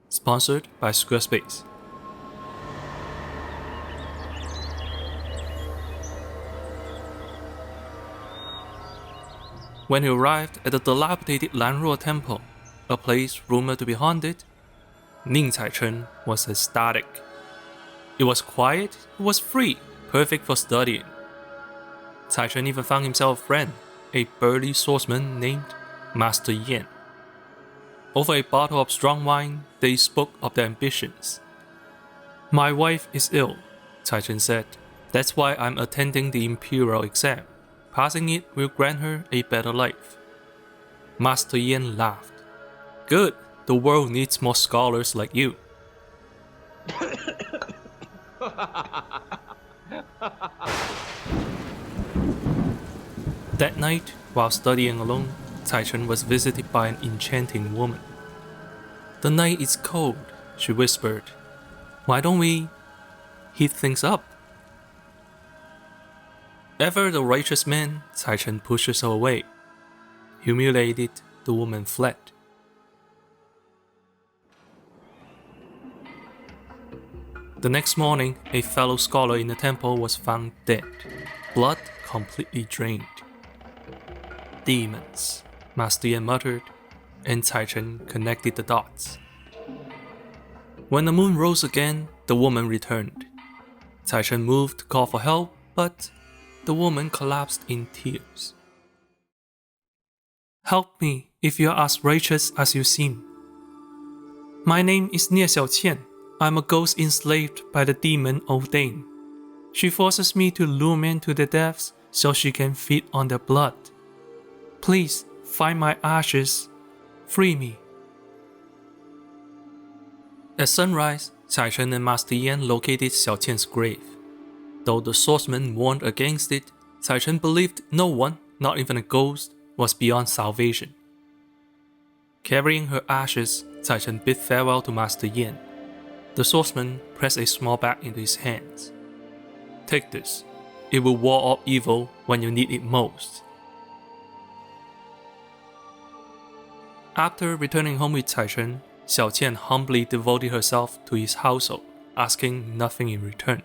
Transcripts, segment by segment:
sponsored by Squarespace. When he arrived at the dilapidated Lanruo Temple, a place rumored to be haunted, Ning Caichen was ecstatic. It was quiet, it was free, perfect for studying. Caichen even found himself a friend, a burly swordsman named Master Yan. Over a bottle of strong wine, they spoke of their ambitions. "My wife is ill," Caichen said. "That's why I'm attending the imperial exam. Passing it will grant her a better life." Master Yan laughed. "Good, the world needs more scholars like you." That night, while studying alone, Caichen was visited by an enchanting woman. "The night is cold," she whispered. "Why don't we heat things up?" Ever the righteous man, Caichen pushes her away. Humiliated, the woman fled. The next morning, a fellow scholar in the temple was found dead, blood completely drained. "Demons," Master Yan muttered, and Caichen connected the dots. When the moon rose again, the woman returned. Caichen moved to call for help, but the woman collapsed in tears. "Help me if you are as righteous as you seem. My name is Nie Xiaoqian. I'm a ghost enslaved by the demon Old Dame. She forces me to lure men to their deaths so she can feed on their blood. Please find my ashes. Free me." At sunrise, Caichen and Master Yan located Xiaoqian's grave. Though the swordsman warned against it, Caichen believed no one, not even a ghost, was beyond salvation. Carrying her ashes, Caichen bid farewell to Master Yan. The swordsman pressed a small bag into his hands. "Take this. It will ward off evil when you need it most." After returning home with Caichen, Xiaoqian humbly devoted herself to his household, asking nothing in return.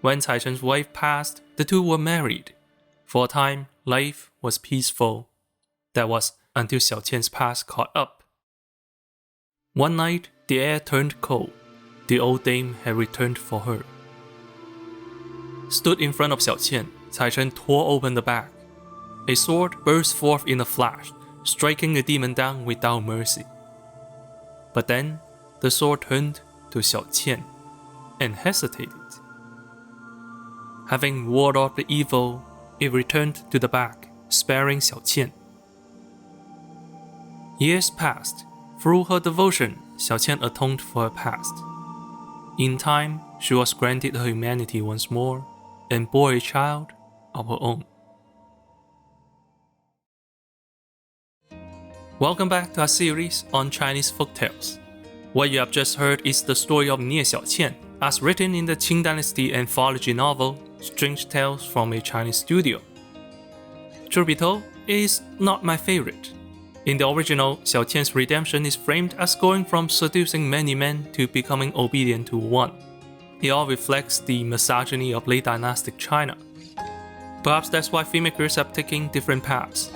When Caichen's wife passed, the two were married. For a time, life was peaceful. That was until Xiaoqian's past caught up. One night, the air turned cold. The old dame had returned for her. Stood in front of Xiaoqian, Caichen tore open the bag. A sword burst forth in a flash, striking the demon down without mercy. But then, the sword turned to Xiaoqian and hesitated. Having warded off the evil, it returned to the bag, sparing Xiaoqian. Years passed. Through her devotion, Xiaoqian atoned for her past. In time, she was granted her humanity once more and bore a child of her own. Welcome back to our series on Chinese folktales. What you have just heard is the story of Nie Xiaoqian, as written in the Qing Dynasty anthology novel Strange Tales from a Chinese Studio. Truth be told, it is not my favorite. In the original, Xiaoqian's redemption is framed as going from seducing many men to becoming obedient to one. It all reflects the misogyny of late dynastic China. Perhaps that's why filmmakers have taken different paths.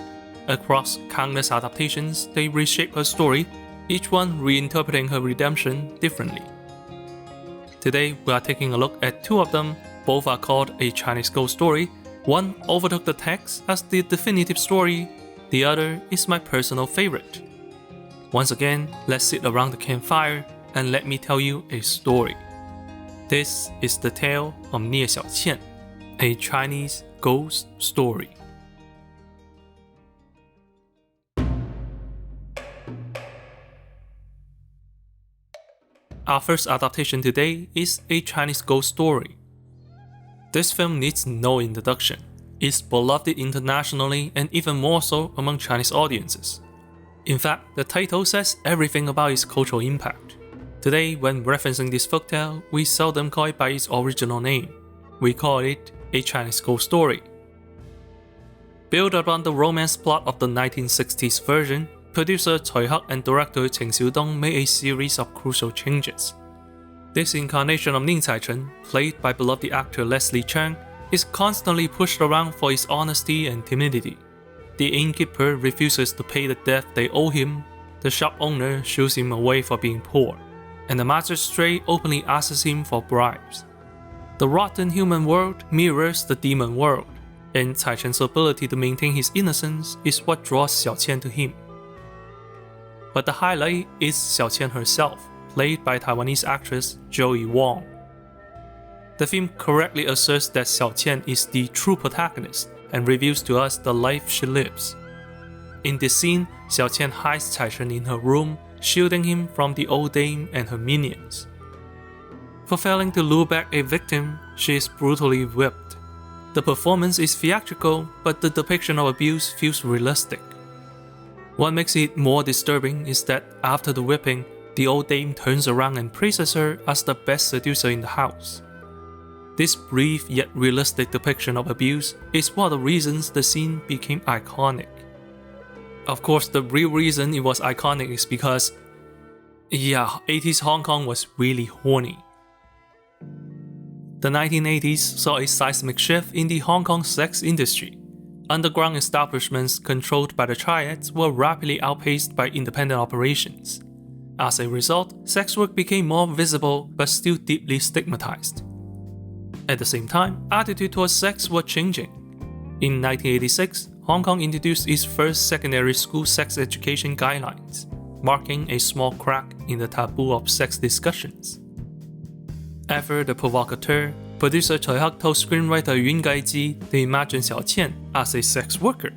Across countless adaptations, they reshape her story, each one reinterpreting her redemption differently. Today, we are taking a look at two of them. Both are called A Chinese Ghost Story. One overtook the text as the definitive story. The other is my personal favorite. Once again, let's sit around the campfire and let me tell you a story. This is the tale of Nie Xiaoqian, a Chinese ghost story. Our first adaptation today is A Chinese Ghost Story. This film needs no introduction. It's beloved internationally and even more so among Chinese audiences. In fact, the title says everything about its cultural impact. Today, when referencing this folktale, we seldom call it by its original name. We call it A Chinese Ghost Story. Built around the romance plot of the 1960s version, producer Cui Hek and director Qing Xiudong made a series of crucial changes. This incarnation of Ning Caichen, played by beloved actor Leslie Chang, is constantly pushed around for his honesty and timidity. The innkeeper refuses to pay the debt they owe him, the shop owner shoos him away for being poor, and the magistrate openly asks him for bribes. The rotten human world mirrors the demon world, and Caichen's ability to maintain his innocence is what draws Xiaoqian to him. But the highlight is Xiaoqian herself, played by Taiwanese actress Joey Wong. The film correctly asserts that Xiaoqian is the true protagonist and reveals to us the life she lives. In this scene, Xiaoqian hides Caichen in her room, shielding him from the old dame and her minions. For failing to lure back a victim, she is brutally whipped. The performance is theatrical, but the depiction of abuse feels realistic. What makes it more disturbing is that after the whipping, the old dame turns around and praises her as the best seducer in the house. This brief yet realistic depiction of abuse is one of the reasons the scene became iconic. Of course, the real reason it was iconic is because, 80s Hong Kong was really horny. The 1980s saw a seismic shift in the Hong Kong sex industry. Underground establishments controlled by the triads were rapidly outpaced by independent operations. As a result, sex work became more visible but still deeply stigmatized. At the same time, attitudes towards sex were changing. In 1986, Hong Kong introduced its first secondary school sex education guidelines, marking a small crack in the taboo of sex discussions. Ever the provocateur, producer Cui Hek told screenwriter Yun Gaiji to imagine Xiaoqian as a sex worker.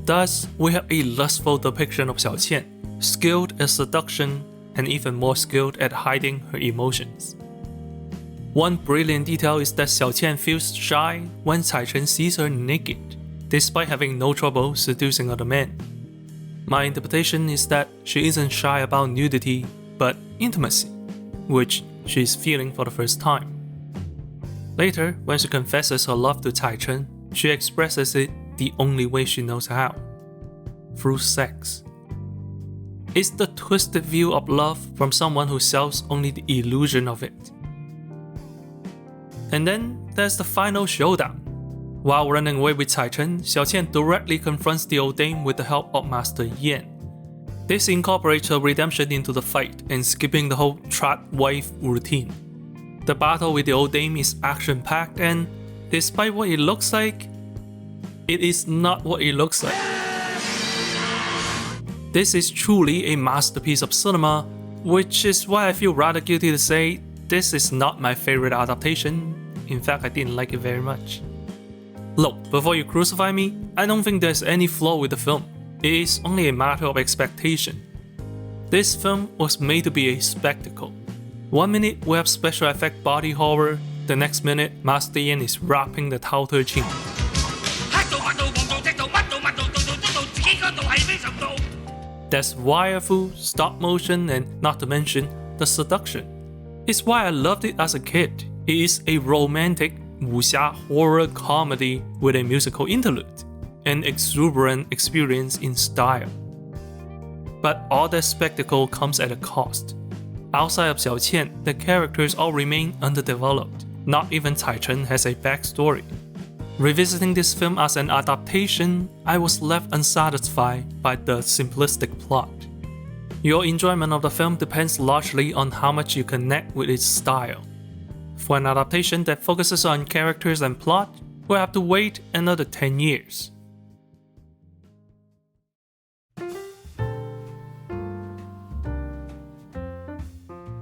Thus, we have a lustful depiction of Xiaoqian, skilled at seduction and even more skilled at hiding her emotions. One brilliant detail is that Xiaoqian feels shy when Caichen sees her naked, despite having no trouble seducing other men. My interpretation is that she isn't shy about nudity, but intimacy, which she is feeling for the first time. Later, when she confesses her love to Caichen, she expresses it the only way she knows how: through sex. It's the twisted view of love from someone who sells only the illusion of it. And then there's the final showdown. While running away with Caichen, Xiaoqian directly confronts the old dame with the help of Master Yan. This incorporates her redemption into the fight and skipping the whole trap wife routine. The battle with the old dame is action-packed and, despite what it looks like, it is not what it looks like. This is truly a masterpiece of cinema, which is why I feel rather guilty to say this is not my favorite adaptation. In fact, I didn't like it very much. Look, before you crucify me, I don't think there's any flaw with the film. It is only a matter of expectation. This film was made to be a spectacle. One minute we have special effect body horror, the next minute Master Yan is rapping the Tao Te Ching. There's wireful, stop motion, and not to mention the seduction. It's why I loved it as a kid. It is a romantic wuxia horror comedy with a musical interlude, an exuberant experience in style. But all that spectacle comes at a cost. Outside of Xiaoqian, the characters all remain underdeveloped. Not even Caichen has a backstory. Revisiting this film as an adaptation, I was left unsatisfied by the simplistic plot. Your enjoyment of the film depends largely on how much you connect with its style. For an adaptation that focuses on characters and plot, we'll have to wait another 10 years.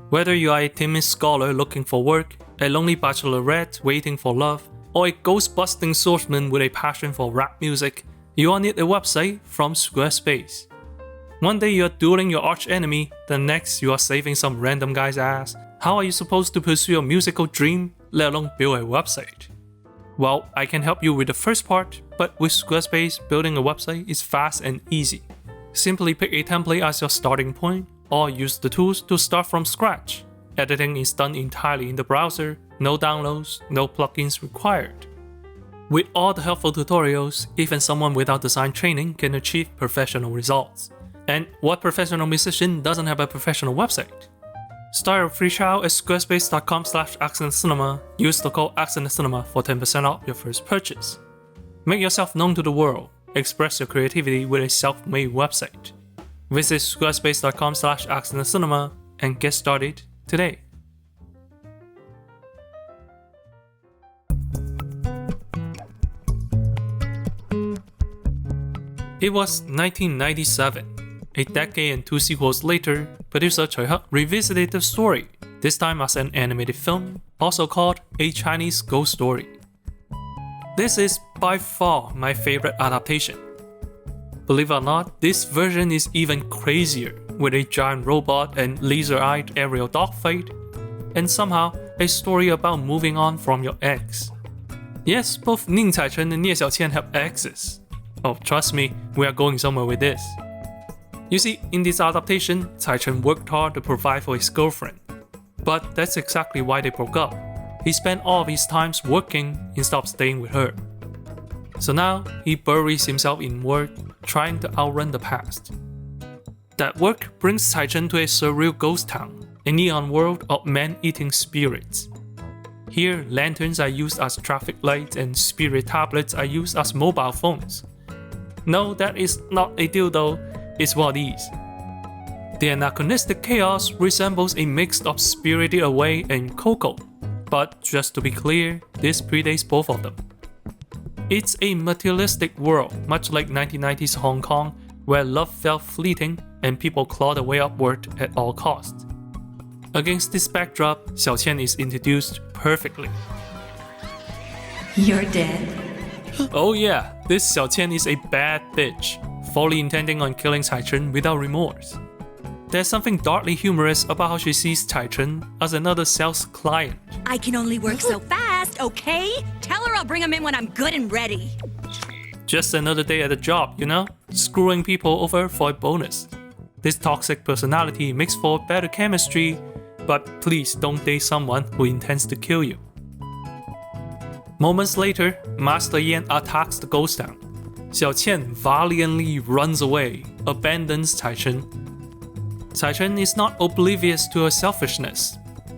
Whether you are a timid scholar looking for work, a lonely bachelorette waiting for love, or a ghost-busting swordsman with a passion for rap music, you all need a website from Squarespace. One day you are dueling your arch-enemy, the next you are saving some random guy's ass. How are you supposed to pursue your musical dream, let alone build a website? Well, I can help you with the first part, but with Squarespace, building a website is fast and easy. Simply pick a template as your starting point, or use the tools to start from scratch. Editing is done entirely in the browser, no downloads, no plugins required. With all the helpful tutorials, even someone without design training can achieve professional results. And what professional musician doesn't have a professional website? Start a free trial at squarespace.com/accidentcinema. Use the code accidentcinema for 10% off your first purchase. Make yourself known to the world. Express your creativity with a self-made website. Visit squarespace.com/accidentcinema and get started today. It was 1997. A decade and 2 sequels later, producer Choi Huk revisited the story, this time as an animated film, also called A Chinese Ghost Story. This is by far my favorite adaptation. Believe it or not, this version is even crazier, with a giant robot and laser-eyed aerial dogfight, and somehow a story about moving on from your ex. Yes, both Ning Caichen and Nie Xiaoqian have exes. Oh, trust me, we are going somewhere with this. You see, in this adaptation, Caichen worked hard to provide for his girlfriend. But that's exactly why they broke up. He spent all of his time working instead of staying with her. So now, he buries himself in work, trying to outrun the past. That work brings Caichen to a surreal ghost town, a neon world of man-eating spirits. Here, lanterns are used as traffic lights and spirit tablets are used as mobile phones. No, that is not a dildo. It's one of these. The anachronistic chaos resembles a mix of Spirited Away and Coco, but just to be clear, this predates both of them. It's a materialistic world, much like 1990s Hong Kong, where love felt fleeting and people claw their way upward at all costs. Against this backdrop, Xiaoqian is introduced perfectly. You're dead. Oh yeah, this Xiaoqian is a bad bitch, fully intending on killing Caichen without remorse. There's something darkly humorous about how she sees Caichen as another sales client. I can only work so fast, okay? Tell her I'll bring him in when I'm good and ready. Just another day at the job, you know? Screwing people over for a bonus. This toxic personality makes for better chemistry, but please don't date someone who intends to kill you. Moments later, Master Yan attacks the ghost town. Xiaoqian valiantly runs away, abandons Caichen. Caichen is not oblivious to her selfishness,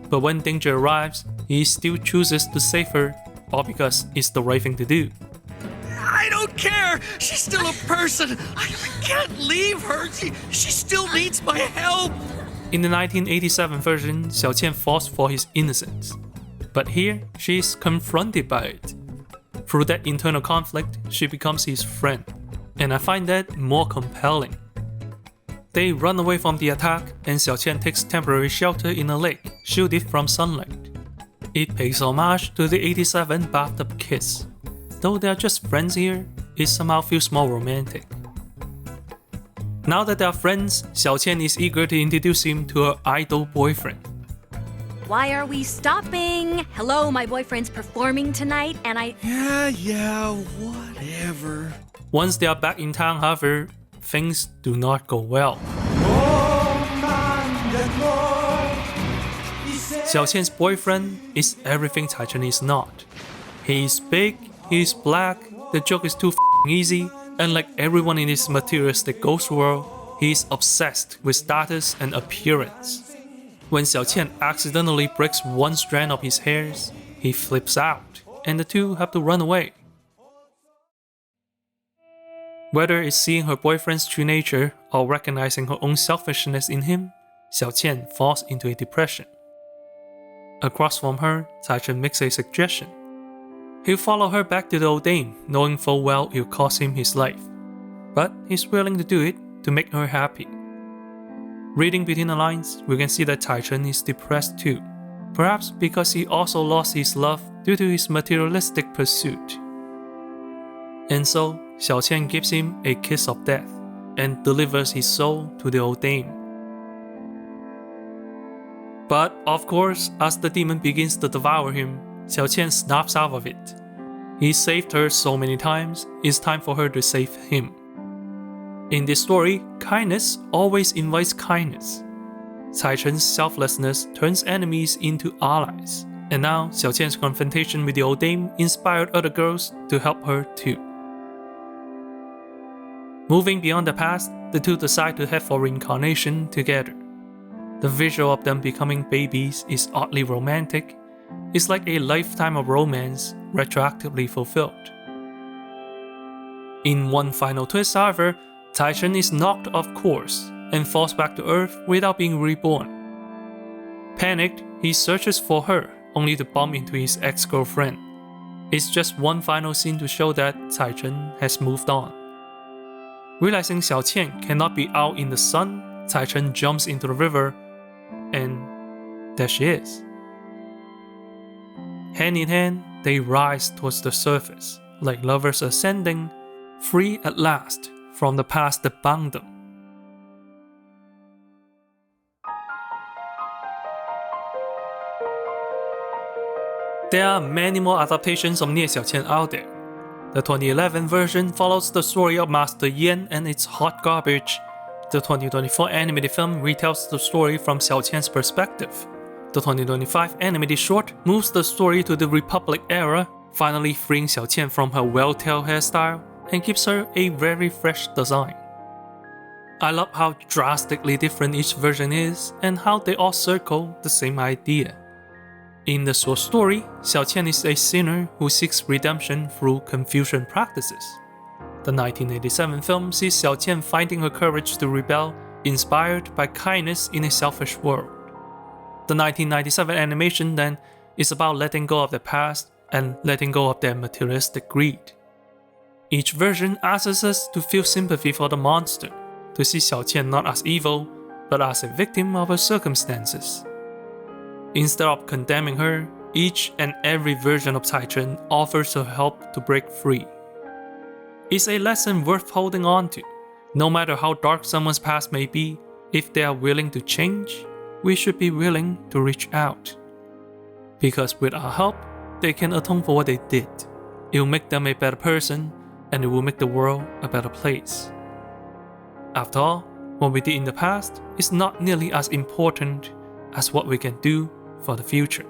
but when danger arrives, he still chooses to save her, all because it's the right thing to do. I don't care! She's still a person! I can't leave her! She still needs my help! In the 1987 version, Xiaoqian falls for his innocence. But here, she is confronted by it. Through that internal conflict, she becomes his friend, and I find that more compelling. They run away from the attack, and Xiaoqian takes temporary shelter in a lake, shielded from sunlight. It pays homage to the 87 bathtub kiss. Though they are just friends here, it somehow feels more romantic. Now that they are friends, Xiaoqian is eager to introduce him to her idol boyfriend. Why are we stopping? Hello, my boyfriend's performing tonight, and Yeah, whatever. Once they are back in town, however, things do not go well. Xiaoqian's boyfriend is everything Caichen is not. He is big, he is black, the joke is too easy, and like everyone in this materialistic ghost world, he is obsessed with status and appearance. When Xiaoqian accidentally breaks one strand of his hairs, he flips out, and the two have to run away. Whether it's seeing her boyfriend's true nature or recognizing her own selfishness in him, Xiaoqian falls into a depression. Across from her, Caichen makes a suggestion. He'll follow her back to the old dame, knowing full well it'll cost him his life. But he's willing to do it to make her happy. Reading between the lines, we can see that Caichen is depressed too, perhaps because he also lost his love due to his materialistic pursuit. And so, Xiaoqian gives him a kiss of death and delivers his soul to the old dame. But of course, as the demon begins to devour him, Xiaoqian snaps out of it. He saved her so many times, it's time for her to save him. In this story, kindness always invites kindness. Caichen's selflessness turns enemies into allies, and now Xiaoqian's confrontation with the old dame inspired other girls to help her too. Moving beyond the past, the two decide to head for reincarnation together. The visual of them becoming babies is oddly romantic. It's like a lifetime of romance retroactively fulfilled. In one final twist, however, Taichung is knocked off course and falls back to Earth without being reborn. Panicked, he searches for her, only to bump into his ex-girlfriend. It's just one final scene to show that Taichung has moved on. Realizing Xiaoqian cannot be out in the sun, Taichung jumps into the river, and there she is. Hand in hand, they rise towards the surface, like lovers ascending, free at last from the past that bound them. There are many more adaptations of Nie Xiaoqian out there. The 2011 version follows the story of Master Yan and its hot garbage. The 2024 animated film retells the story from Xiaoqian's perspective. The 2025 animated short moves the story to the Republic era, finally freeing Xiaoqian from her well-tailed hairstyle and gives her a very fresh design. I love how drastically different each version is and how they all circle the same idea. In the short story, Xiaoqian is a sinner who seeks redemption through Confucian practices. The 1987 film sees Xiaoqian finding her courage to rebel, inspired by kindness in a selfish world. The 1997 animation then is about letting go of the past and letting go of their materialistic greed. Each version asks us to feel sympathy for the monster, to see Xiaoqian not as evil, but as a victim of her circumstances. Instead of condemning her, each and every version of Taichung offers her help to break free. It's a lesson worth holding on to. No matter how dark someone's past may be, if they are willing to change, we should be willing to reach out. Because with our help, they can atone for what they did. It will make them a better person, and it will make the world a better place. After all, what we did in the past is not nearly as important as what we can do for the future.